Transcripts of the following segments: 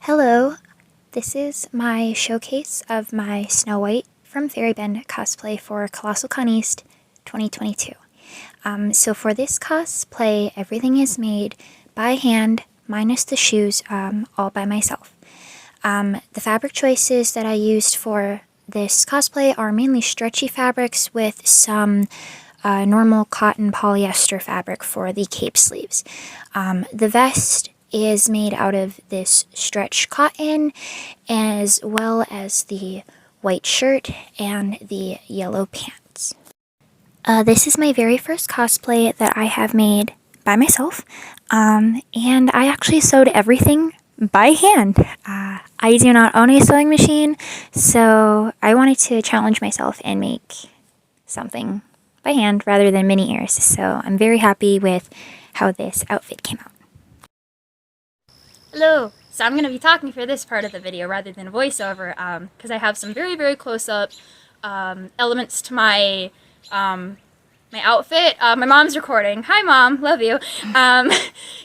Hello, this is my showcase of my Snow White from Fairybend cosplay for Colossal East 2022. So for this cosplay, everything is made by hand, minus the shoes, all by myself. The fabric choices that I used for this cosplay are mainly stretchy fabrics with some normal cotton polyester fabric for the cape sleeves. The vest is made out of this stretch cotton, as well as the white shirt and the yellow pants. This is my very first cosplay that I have made by myself, and I actually sewed everything by hand. I do not own a sewing machine, so I wanted to challenge myself and make something by hand rather than mini ears, so I'm very happy with how this outfit came out. Hello! So I'm going to be talking for this part of the video rather than voiceover because I have some very, very close-up elements to my my outfit. My mom's recording. Hi Mom! Love you! I'm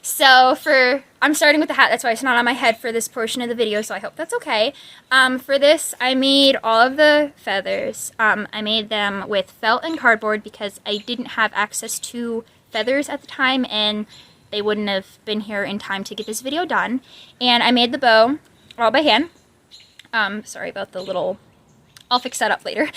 starting with the hat, that's why it's not on my head for this portion of the video, so I hope that's okay. For this, I made all of the feathers. I made them with felt and cardboard because I didn't have access to feathers at the time, and they wouldn't have been here in time to get this video done. And I made the bow all by hand. Sorry about the little... I'll fix that up later.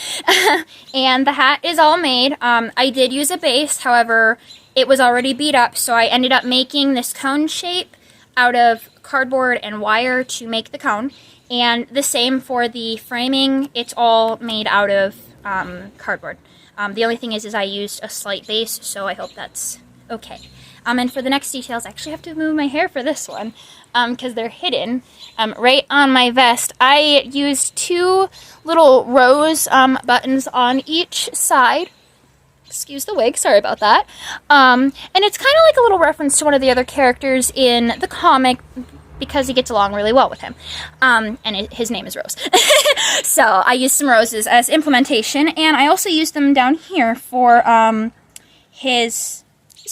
And the hat is all made. I did use a base, however, it was already beat up, so I ended up making this cone shape out of cardboard and wire to make the cone. And the same for the framing, it's all made out of cardboard. The only thing is I used a slight base, so I hope that's okay. And for the next details, I actually have to move my hair for this one because they're hidden right on my vest. I used two little rose buttons on each side. Excuse the wig, sorry about that. And it's kind of like a little reference to one of the other characters in the comic because he gets along really well with him. And his name is Rose. So I used some roses as implementation, and I also used them down here for his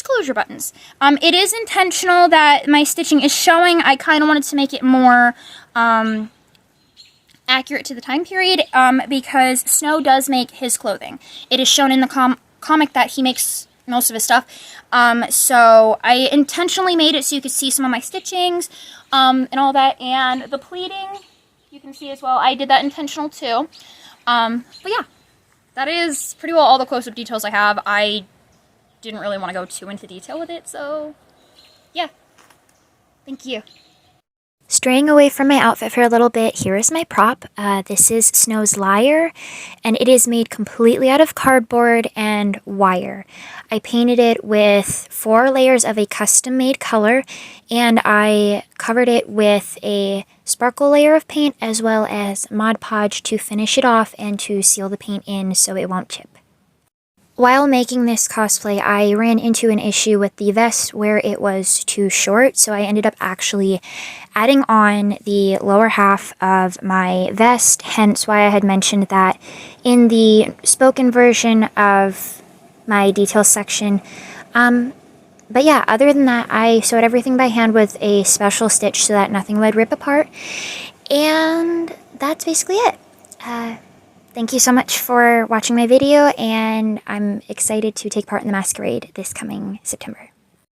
closure buttons. It is intentional that my stitching is showing. I kind of wanted to make it more accurate to the time period because Snow does make his clothing. It is shown in the comic that he makes most of his stuff. So I intentionally made it so you could see some of my stitchings and all that. And the pleating, you can see as well. I did that intentional too. But yeah, that is pretty well all the close-up details I have. I didn't really want to go too into detail with it, so yeah. Thank you. Straying away from my outfit for a little bit, here is my prop. This is Snow's lyre, and it is made completely out of cardboard and wire. I painted it with 4 layers of a custom-made color, and I covered it with a sparkle layer of paint as well as Mod Podge to finish it off and to seal the paint in so it won't chip. While making this cosplay, I ran into an issue with the vest where it was too short, so I ended up actually adding on the lower half of my vest, hence why I had mentioned that in the spoken version of my details section. But yeah, other than that, I sewed everything by hand with a special stitch so that nothing would rip apart, and that's basically it. Thank you so much for watching my video, and I'm excited to take part in the Masquerade this coming September.